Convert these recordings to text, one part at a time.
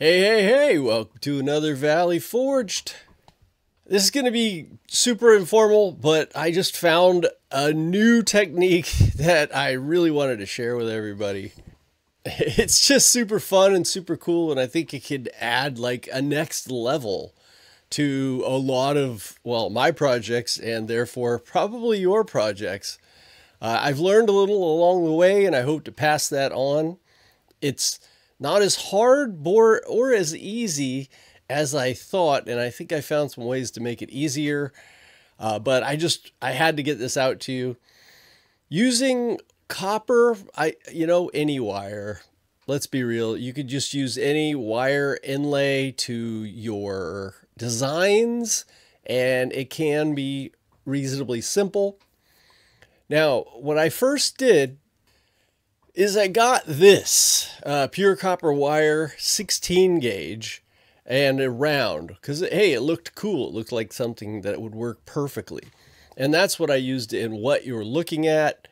Hey, welcome to another Valley Forged. This is going to be super informal, but I just found a new technique that I really wanted to share with everybody. It's just super fun and super cool, and I think it could add like a next level to a lot of, well, my projects and therefore probably your projects. I've learned a little along the way, and I hope to pass that on. It's not as hard or as easy as I thought, and I think I found some ways to make it easier. But I had to get this out to you. Using copper, any wire. Let's be real. You could just use any wire inlay to your designs, and it can be reasonably simple. Now, what I first did is I got this pure copper wire 16 gauge and a round because, hey, it looked cool. It looked like something that would work perfectly. And that's what I used in what you're looking at.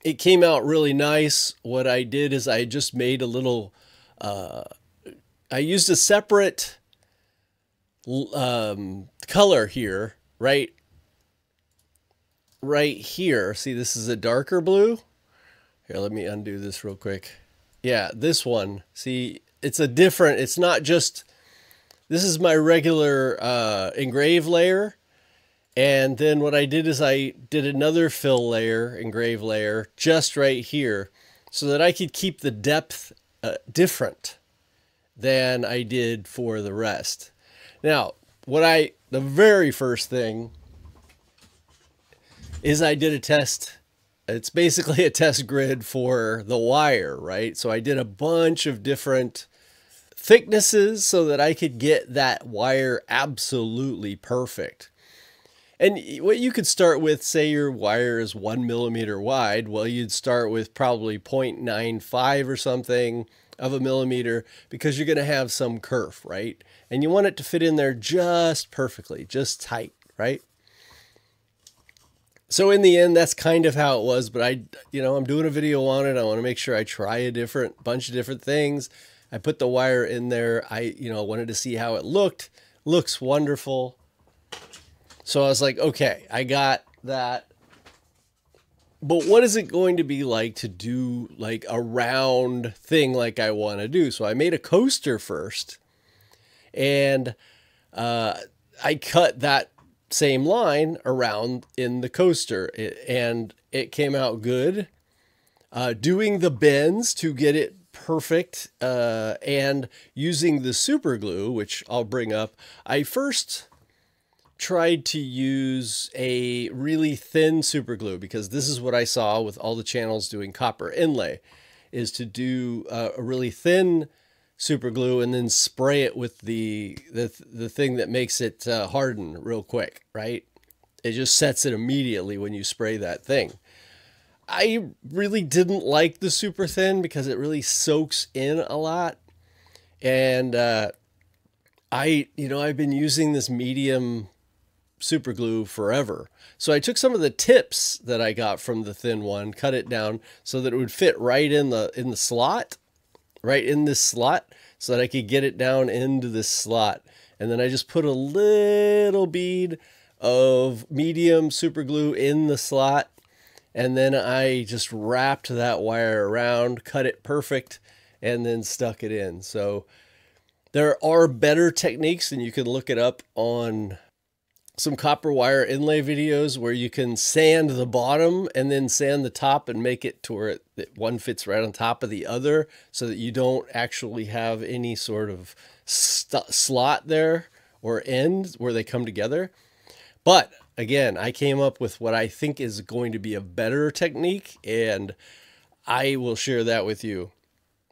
It came out really nice. What I did is I just made a little, I used a separate color here, right here. See, this is a darker blue. Here, let me undo this real quick. Yeah, this one. See, it's not just, this is my regular engrave layer. And then what I did is I did another fill layer, engrave layer, just right here, so that I could keep the depth different than I did for the rest. Now, the very first thing is I did a test. It's basically a test grid for the wire, right? So I did a bunch of different thicknesses so that I could get that wire absolutely perfect. And what you could start with, say your wire is 1 millimeter wide, well, you'd start with probably 0.95 or something of a millimeter because you're going to have some kerf, right? And you want it to fit in there just perfectly, just tight, right? So in the end, that's kind of how it was, but I'm doing a video on it. I want to make sure I try a bunch of different things. I put the wire in there. I wanted to see how it looked. Looks wonderful. So I was like, okay, I got that. But what is it going to be like to do like a round thing like I want to do? So I made a coaster first, and I cut that same line around in the coaster, and it came out good. Doing the bends to get it perfect, and using the super glue, which I'll bring up. I first tried to use a really thin super glue because this is what I saw with all the channels doing copper inlay, is to do a really thin super glue and then spray it with the thing that makes it harden real quick, right? It just sets it immediately when you spray that thing. I really didn't like the super thin because it really soaks in a lot. And I've been using this medium super glue forever. So I took some of the tips that I got from the thin one, cut it down so that it would fit right in the slot, right in this slot, so that I could get it down into this slot. And then I just put a little bead of medium super glue in the slot. And then I just wrapped that wire around, cut it perfect, and then stuck it in. So there are better techniques, and you can look it up on some copper wire inlay videos where you can sand the bottom and then sand the top and make it to where one fits right on top of the other so that you don't actually have any sort of slot there or end where they come together. But again, I came up with what I think is going to be a better technique, and I will share that with you.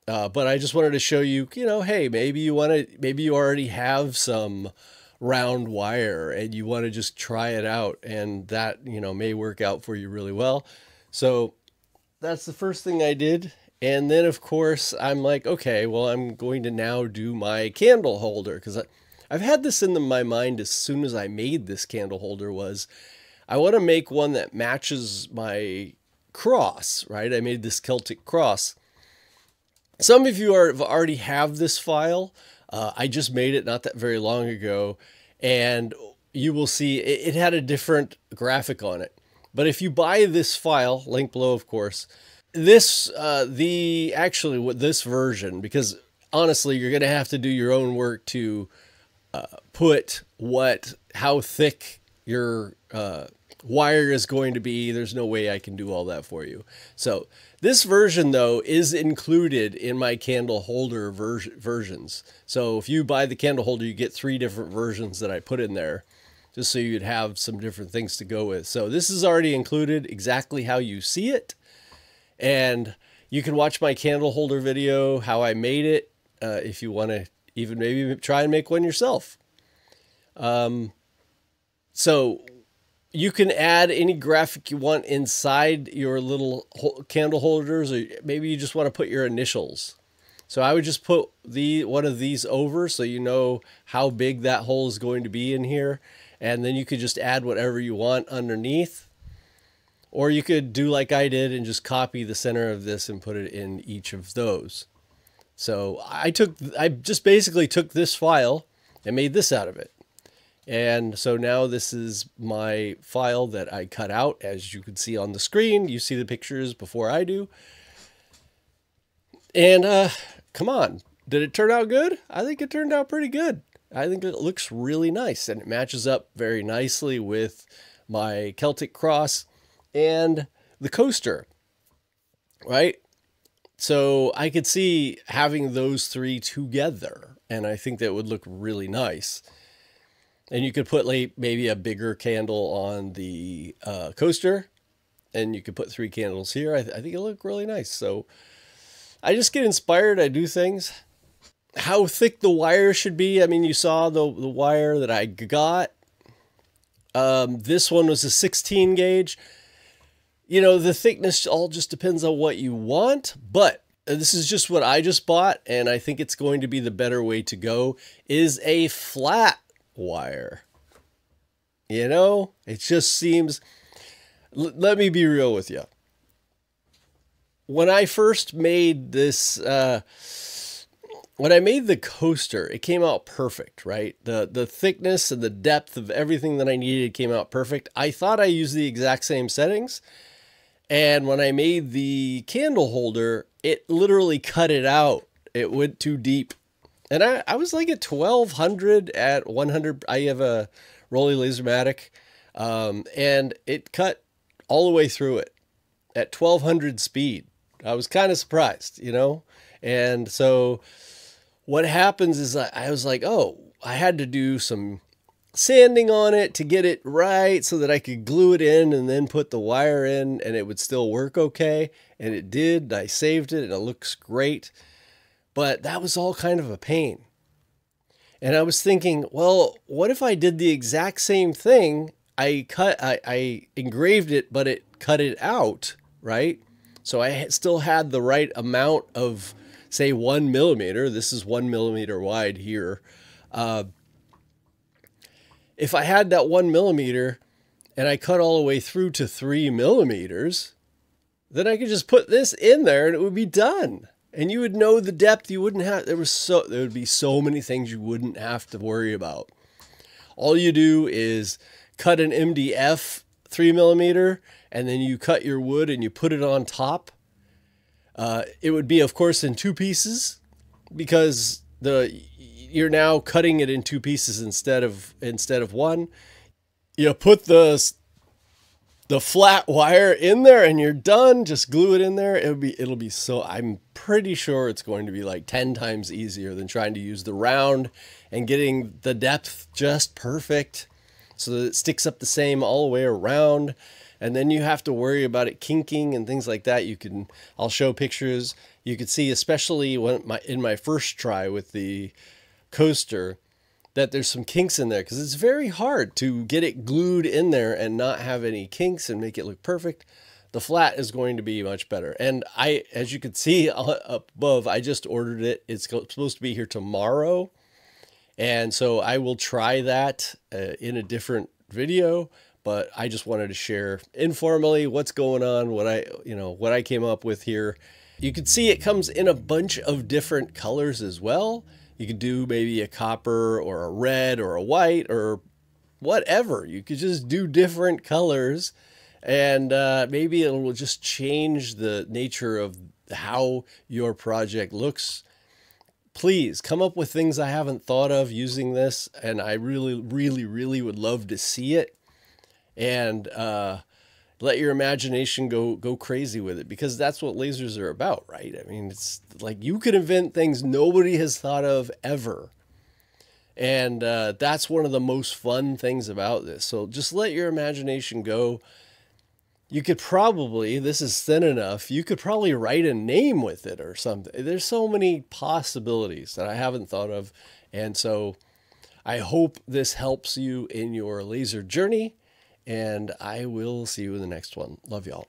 But I just wanted to show you, hey, maybe you already have some round wire and you want to just try it out, and that may work out for you really well. So that's the first thing I did. And then of course I'm like, okay, well, I'm going to now do my candle holder, because I've had this in my mind as soon as I made this candle holder, was I want to make one that matches my cross, right? I made this Celtic cross. Some of you already have this file. I just made it not that very long ago, and you will see it had a different graphic on it. But if you buy this file, link below, of course, this, this version, because honestly, you're going to have to do your own work to put how thick your wire is going to be. There's no way I can do all that for you. So this version, though, is included in my candle holder versions. So if you buy the candle holder, you get 3 different versions that I put in there, just so you'd have some different things to go with. So this is already included exactly how you see it. And you can watch my candle holder video, how I made it, if you want to even maybe try and make one yourself. So you can add any graphic you want inside your little candle holders, or maybe you just want to put your initials. So I would just put one of these over so you know how big that hole is going to be in here. And then you could just add whatever you want underneath. Or you could do like I did and just copy the center of this and put it in each of those. So I just basically took this file and made this out of it. And so now this is my file that I cut out, as you can see on the screen. You see the pictures before I do. And come on, did it turn out good? I think it turned out pretty good. I think it looks really nice, and it matches up very nicely with my Celtic cross and the coaster, right? So I could see having those 3 together, and I think that would look really nice. And you could put like maybe a bigger candle on the coaster, and you could put 3 candles here. I think it'll look really nice. So I just get inspired. I do things. How thick the wire should be. I mean, you saw the wire that I got. This one was a 16 gauge. You know, the thickness all just depends on what you want, but this is just what I just bought, and I think it's going to be the better way to go, is a flat wire. You know, it just seems, let me be real with you. When I first made this, when I made the coaster, it came out perfect, right? The thickness and the depth of everything that I needed came out perfect. I thought I used the exact same settings. And when I made the candle holder, it literally cut it out. It went too deep. And I was like at 1200 at 100. I have a Rolly Lasermatic, and it cut all the way through it at 1200 speed. I was kind of surprised, you know? And so what happens is I was like, oh, I had to do some sanding on it to get it right so that I could glue it in and then put the wire in and it would still work okay. And it did. I saved it and it looks great. But that was all kind of a pain. And I was thinking, well, what if I did the exact same thing? I engraved it, but it cut it out, right? So I still had the right amount of, say, 1 millimeter. This is 1 millimeter wide here. If I had that 1 millimeter and I cut all the way through to 3 millimeters, then I could just put this in there and it would be done. And you would know the depth. You wouldn't have, there would be so many things you wouldn't have to worry about. All you do is cut an MDF 3 millimeter, and then you cut your wood and you put it on top. It would be, of course, in 2 pieces, because you're now cutting it in 2 pieces instead of 1. You put the flat wire in there and you're done. Just glue it in there. It'll be so, I'm pretty sure it's going to be like 10 times easier than trying to use the round and getting the depth just perfect so that it sticks up the same all the way around. And then you have to worry about it kinking and things like that. I'll show pictures. You could see, especially in my first try with the coaster, that there's some kinks in there because it's very hard to get it glued in there and not have any kinks and make it look perfect. The flat is going to be much better. And as you can see up above, I just ordered it. It's supposed to be here tomorrow. And so I will try that in a different video, but I just wanted to share informally what's going on, what I came up with here. You can see it comes in a bunch of different colors as well. You could do maybe a copper or a red or a white or whatever. You could just do different colors, and maybe it will just change the nature of how your project looks. Please come up with things I haven't thought of using this, and I really, really, really would love to see it. And let your imagination go crazy with it, because that's what lasers are about, right? I mean, it's like you could invent things nobody has thought of ever. And that's one of the most fun things about this. So just let your imagination go. You could probably, this is thin enough, you could probably write a name with it or something. There's so many possibilities that I haven't thought of. And so I hope this helps you in your laser journey. And I will see you in the next one. Love y'all.